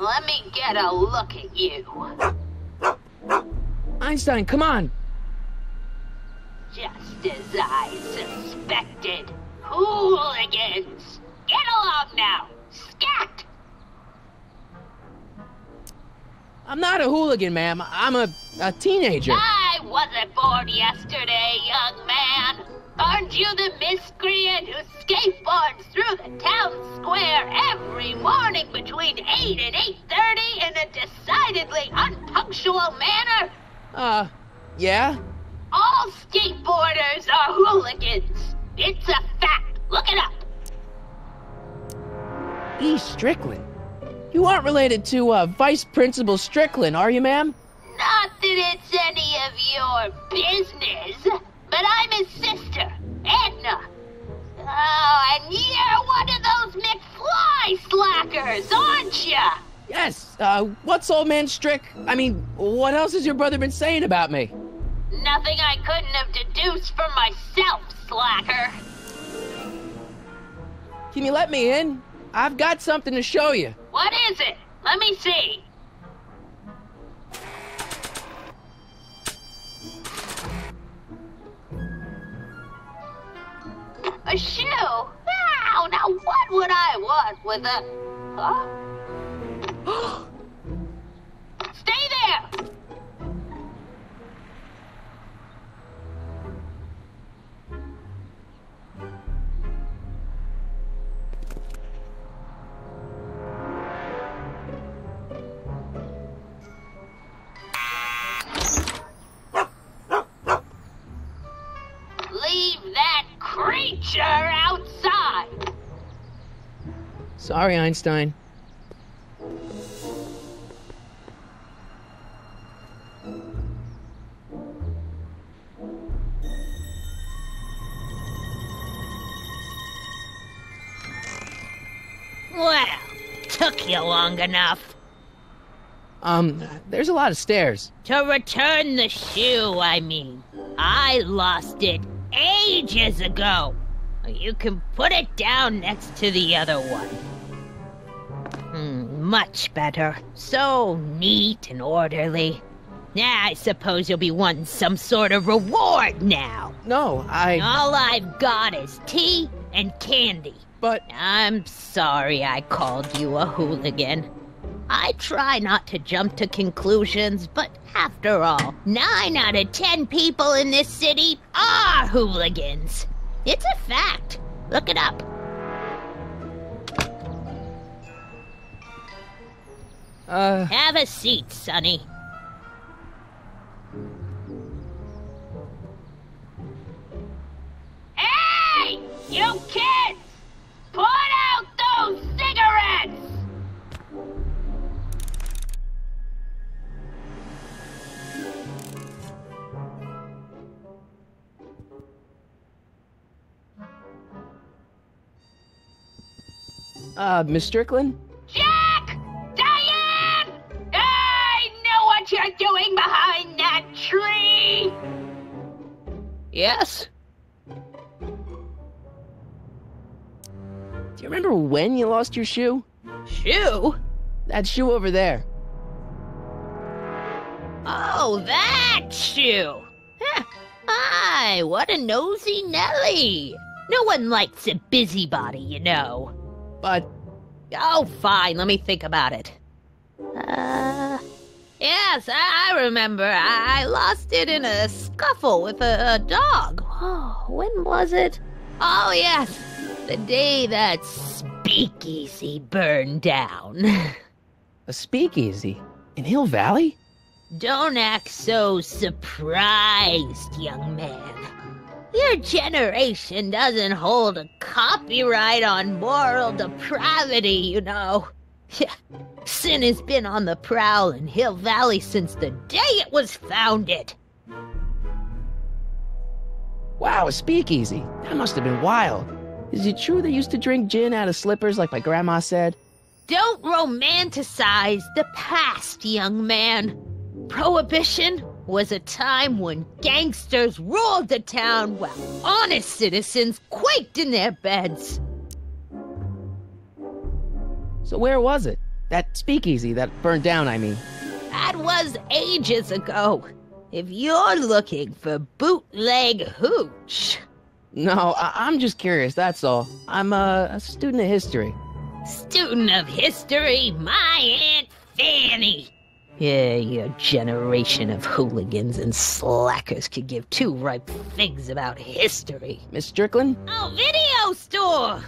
Let me get a look at you. Einstein, come on! Just as I suspected. Hooligans! Get along now! Scat! I'm not a hooligan, ma'am. I'm a teenager. I wasn't born yesterday, young man. Aren't you the miscreant who skateboards through the town square every morning between 8 and 8:30 in a decidedly unpunctual manner? Yeah? All skateboarders are hooligans. It's a fact. Look it up. E. Strickland. You aren't related to, Vice Principal Strickland, are you, ma'am? Not that it's any of your business, but I'm his sister, Edna. Oh, and you're one of those McFly slackers, aren't ya? Yes, what's old man Strick? I mean, what else has your brother been saying about me? Nothing I couldn't have deduced for myself, slacker. Can you let me in? I've got something to show you. What is it? Let me see. A shoe? Wow, now what would I want with a... Huh? Stay there! Leave that creature outside! Sorry, Einstein. Well, took you long enough. There's a lot of stairs. To return the shoe, I mean. I lost it ages ago. You can put it down next to the other one. Much better. So neat and orderly. Yeah, I suppose you'll be wanting some sort of reward now. No, All I've got is tea and candy. But... I'm sorry I called you a hooligan. I try not to jump to conclusions, but after all, 9 out of 10 people in this city are hooligans. It's a fact. Look it up. Have a seat, Sonny. Hey! You kids! Put out those cigarettes! Miss Strickland? Jack! Diane! I know what you're doing behind that tree! Yes? Do you remember when you lost your shoe? Shoe? That shoe over there. Oh, that shoe! Huh. Hi, what a nosy Nelly! No one likes a busybody, you know. But... Oh, fine, let me think about it. Yes, I remember. I lost it in a scuffle with a dog. Oh, when was it? Oh, yes, the day that speakeasy burned down. A speakeasy? In Hill Valley? Don't act so surprised, young man. Your generation doesn't hold a copyright on moral depravity, you know. Sin has been on the prowl in Hill Valley since the day it was founded. Wow, a speakeasy. That must have been wild. Is it true they used to drink gin out of slippers like my grandma said? Don't romanticize the past, young man. Prohibition was a time when gangsters ruled the town while honest citizens quaked in their beds. So where was it? That speakeasy that burned down, I mean. That was ages ago. If you're looking for bootleg hooch... No, I'm just curious, that's all. I'm a student of history. Student of history? My Aunt Fanny! Yeah, your generation of hooligans and slackers could give two ripe figs about history. Miss Strickland? Oh, video store!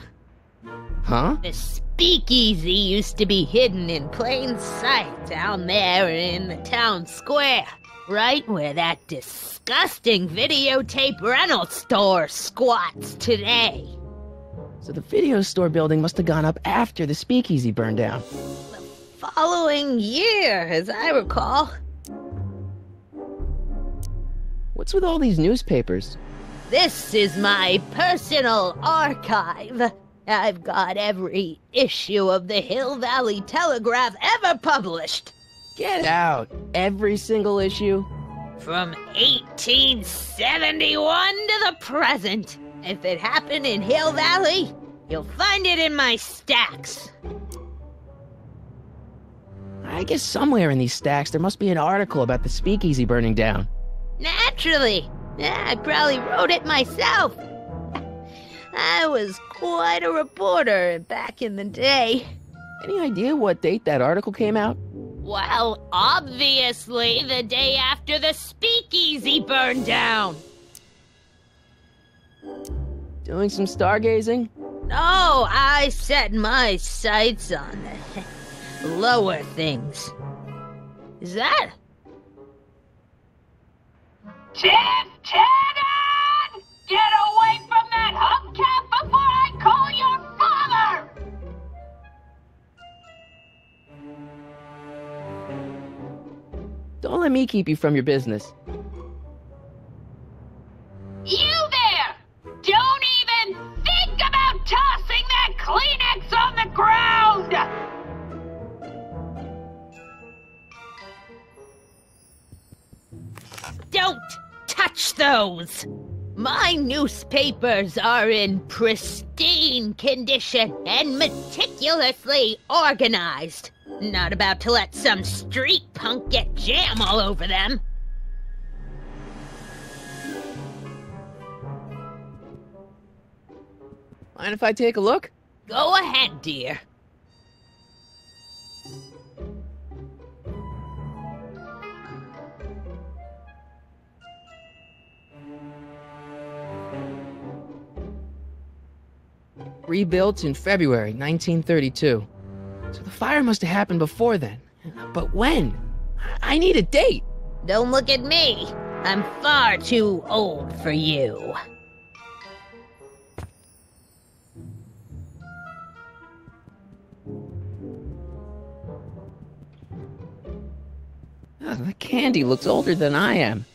Huh? The speakeasy used to be hidden in plain sight down there in the town square. Right where that disgusting videotape rental store squats today. So the video store building must have gone up after the speakeasy burned down. The following year, as I recall. What's with all these newspapers? This is my personal archive. I've got every issue of the Hill Valley Telegraph ever published. Get out! Every single issue? From 1871 to the present. If it happened in Hill Valley, you'll find it in my stacks. I guess somewhere in these stacks there must be an article about the speakeasy burning down. Naturally. Yeah, I probably wrote it myself. I was quite a reporter back in the day. Any idea what date that article came out? Well, obviously the day after the speakeasy burned down. Doing some stargazing? No, I set my sights on the lower things. Is that? Tiff Tannen! Get away from that hubcap before I call your father! Don't let me keep you from your business. You there! Don't even think about tossing that Kleenex on the ground! Don't touch those! My newspapers are in pristine condition and meticulously organized. Not about to let some street punk get jam all over them. Mind if I take a look? Go ahead, dear. Rebuilt in February 1932. So the fire must have happened before then. But when? I need a date. Don't look at me. I'm far too old for you. Oh, the candy looks older than I am.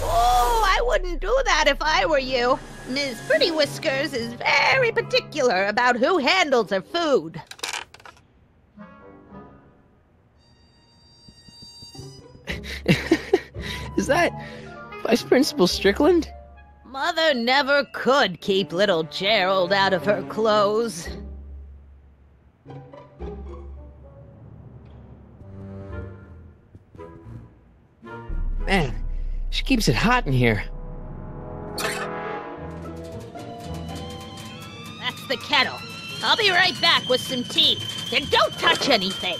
Oh, I wouldn't do that if I were you. Ms. Pretty Whiskers is very particular about who handles her food. Is that Vice Principal Strickland? Mother never could keep little Gerald out of her clothes. Man, she keeps it hot in here. That's the kettle. I'll be right back with some tea. And don't touch anything.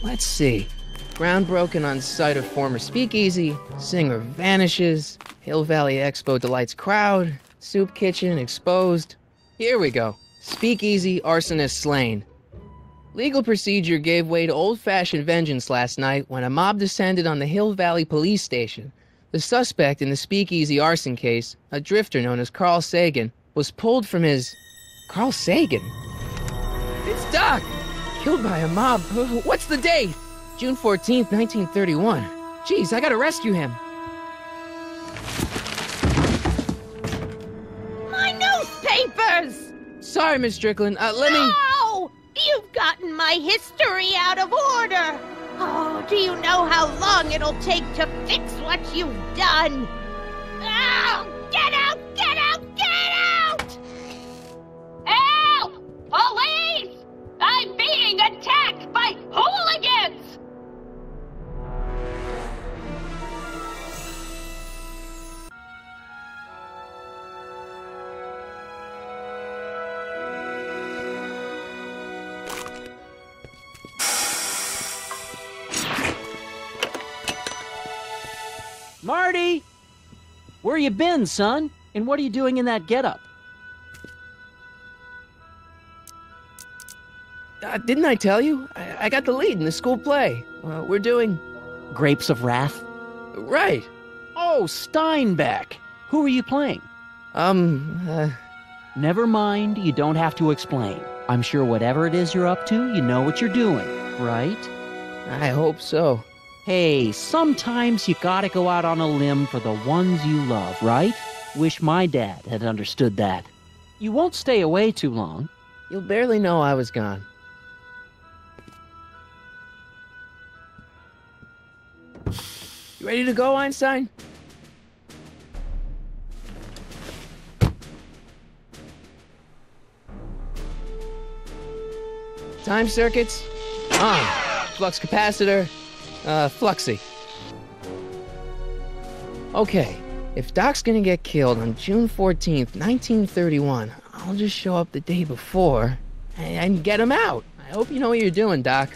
Let's see. Ground broken on site of former speakeasy. Singer vanishes. Hill Valley Expo delights crowd. Soup kitchen exposed. Here we go. Speakeasy arsonist slain. Legal procedure gave way to old-fashioned vengeance last night when a mob descended on the Hill Valley police station. The suspect in the speakeasy arson case, a drifter known as Carl Sagan, was pulled from his... Carl Sagan? It's Doc! Killed by a mob. What's the date? June 14th, 1931. Jeez, I gotta rescue him. My newspapers! Sorry, Miss Strickland. Let me... No! You You've gotten my history out of order! Oh, do you know how long it'll take to fix what you've done? Oh, get out! Get out! Get out! Help! Police! I'm being attacked by hooligans! Marty! Where you been, son? And what are you doing in that getup? Didn't I tell you? I got the lead in the school play. We're doing... Grapes of Wrath? Right. Oh, Steinbeck! Who are you playing? Never mind, you don't have to explain. I'm sure whatever it is you're up to, you know what you're doing, right? I hope so. Hey, sometimes you gotta go out on a limb for the ones you love, right? Wish my dad had understood that. You won't stay away too long. You'll barely know I was gone. You ready to go, Einstein? Time circuits on. Flux capacitor fluxy. Okay, if Doc's gonna get killed on June 14th, 1931, I'll just show up the day before and get him out. I hope you know what you're doing, Doc.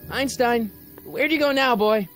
Einstein, where'd you go now, boy?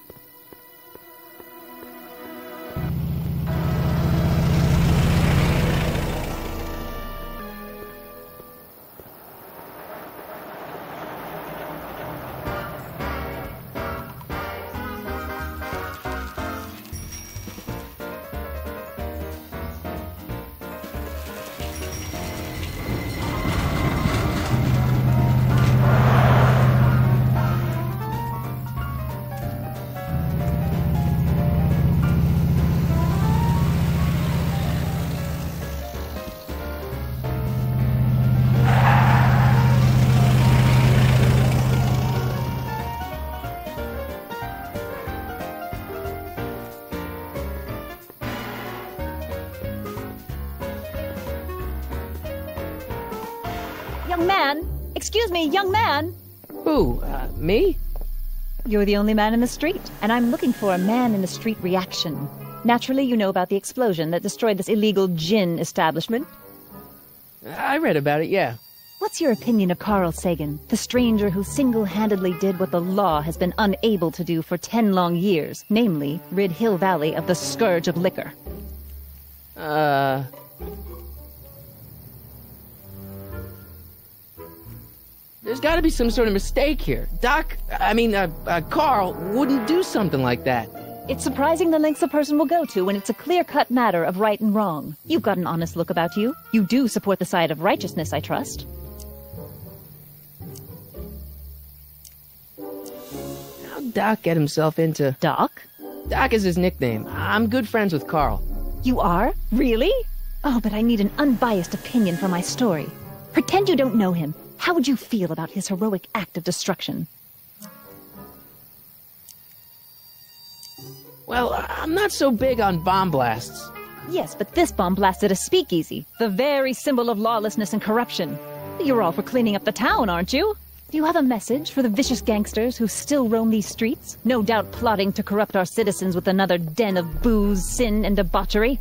Young man! Excuse me, young man! Who, me? You're the only man in the street, and I'm looking for a man-in-the-street reaction. Naturally, you know about the explosion that destroyed this illegal gin establishment. I read about it, yeah. What's your opinion of Carl Sagan, the stranger who single-handedly did what the law has been unable to do for 10 long years, namely, rid Hill Valley of the scourge of liquor? There's gotta be some sort of mistake here. Carl wouldn't do something like that. It's surprising the lengths a person will go to when it's a clear-cut matter of right and wrong. You've got an honest look about you. You do support the side of righteousness, I trust. How'd Doc get himself into... Doc? Doc is his nickname. I'm good friends with Carl. You are? Really? Oh, but I need an unbiased opinion for my story. Pretend you don't know him. How would you feel about his heroic act of destruction? Well, I'm not so big on bomb blasts. Yes, but this bomb blasted a speakeasy, the very symbol of lawlessness and corruption. You're all for cleaning up the town, aren't you? Do you have a message for the vicious gangsters who still roam these streets, no doubt plotting to corrupt our citizens with another den of booze, sin, and debauchery?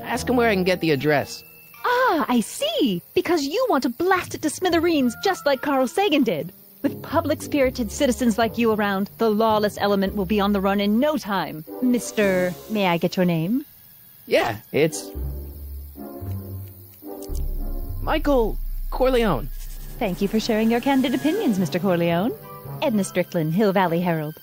Ask him where I can get the address. Ah, I see! Because you want to blast it to smithereens just like Carl Sagan did. With public-spirited citizens like you around, the lawless element will be on the run in no time. Mr. May I get your name? Yeah, it's... Michael Corleone. Thank you for sharing your candid opinions, Mr. Corleone. Edna Strickland, Hill Valley Herald.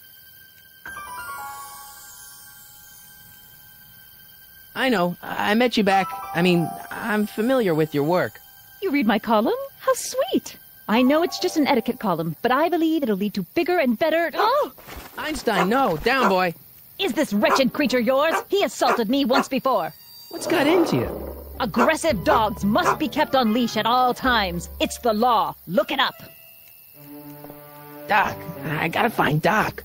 I know. I met you back. I'm familiar with your work. You read my column? How sweet! I know it's just an etiquette column, but I believe it'll lead to bigger and better... Oh! Einstein, no. Down, boy. Is this wretched creature yours? He assaulted me once before. What's got into you? Aggressive dogs must be kept on leash at all times. It's the law. Look it up. Doc. I gotta find Doc.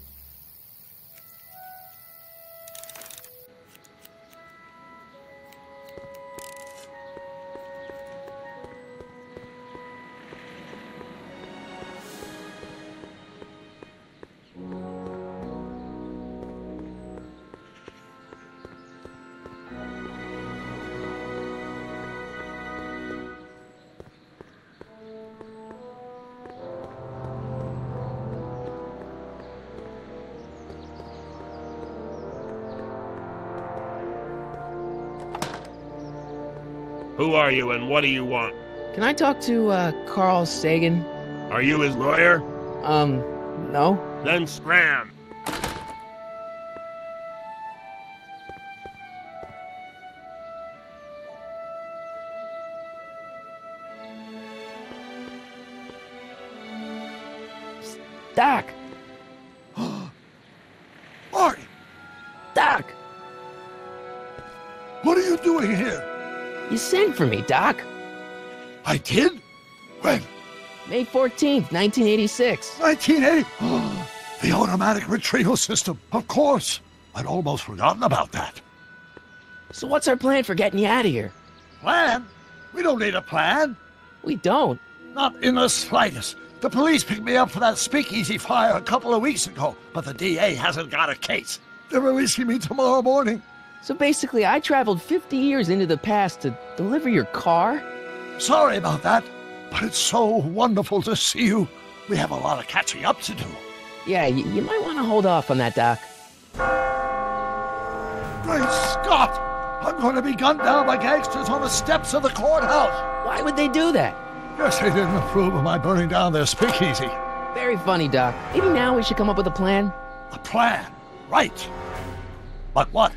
Who are you and what do you want? Can I talk to, Carl Sagan? Are you his lawyer? No. Then scram. Doc! Marty! Doc! What are you doing here? You sent for me, Doc. I did? When? May 14th, 1986. 1980? The automatic retrieval system. Of course. I'd almost forgotten about that. So what's our plan for getting you out of here? Plan? We don't need a plan. We don't. Not in the slightest. The police picked me up for that speakeasy fire a couple of weeks ago, but the DA hasn't got a case. They're releasing me tomorrow morning. So basically, I traveled 50 years into the past to deliver your car? Sorry about that, but it's so wonderful to see you. We have a lot of catching up to do. Yeah, you might want to hold off on that, Doc. Great Scott! I'm going to be gunned down by gangsters on the steps of the courthouse. Why would they do that? Guess they didn't approve of my burning down their speakeasy. Very funny, Doc. Maybe now we should come up with a plan. A plan? Right. But what?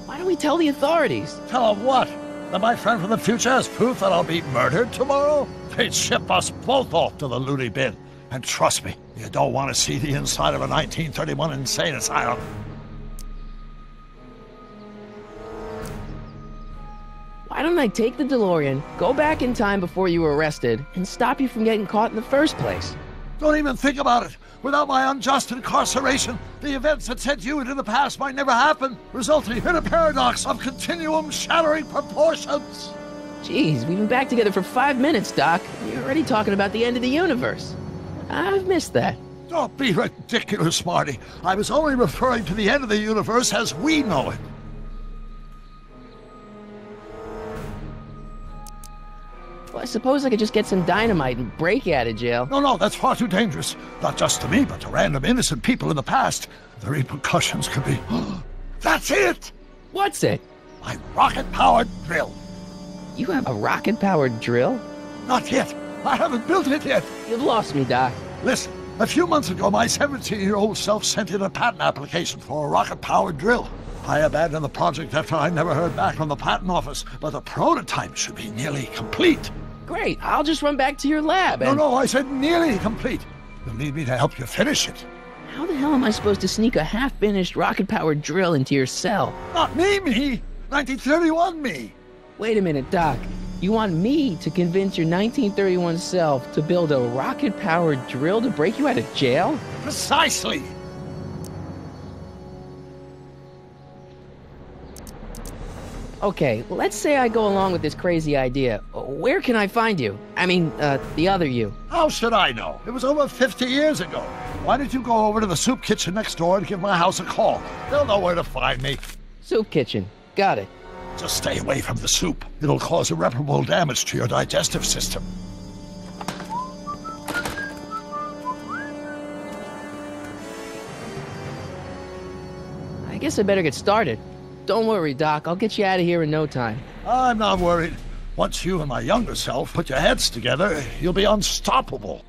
Why don't we tell the authorities? Tell them what? That my friend from the future has proof that I'll be murdered tomorrow? They'd ship us both off to the loony bin. And trust me, you don't want to see the inside of a 1931 insane asylum. Why don't I take the DeLorean, go back in time before you were arrested, and stop you from getting caught in the first place? Don't even think about it. Without my unjust incarceration, The events that sent you into the past might never happen, resulting in a paradox of continuum-shattering proportions. Jeez, we've been back together for 5 minutes, Doc. You're already talking about the end of the universe. I've missed that. Don't be ridiculous, Marty. I was only referring to the end of the universe as we know it. Well, I suppose I could just get some dynamite and break out of jail. No, that's far too dangerous. Not just to me, but to random innocent people in the past. The repercussions could be... That's it! What's it? My rocket-powered drill. You have a rocket-powered drill? Not yet. I haven't built it yet. You've lost me, Doc. Listen, a few months ago, my 17-year-old self sent in a patent application for a rocket-powered drill. I abandoned the project after I never heard back from the patent office, but the prototype should be nearly complete. Great, I'll just run back to your lab and... No, I said nearly complete. You'll need me to help you finish it. How the hell am I supposed to sneak a half-finished rocket-powered drill into your cell? Not me! 1931 me! Wait a minute, Doc. You want me to convince your 1931 self to build a rocket-powered drill to break you out of jail? Precisely! Okay, let's say I go along with this crazy idea. Where can I find you? I mean, the other you. How should I know? It was over 50 years ago. Why don't you go over to the soup kitchen next door and give my house a call? They'll know where to find me. Soup kitchen. Got it. Just stay away from the soup. It'll cause irreparable damage to your digestive system. I guess I better get started. Don't worry, Doc. I'll get you out of here in no time. I'm not worried. Once you and my younger self put your heads together, you'll be unstoppable.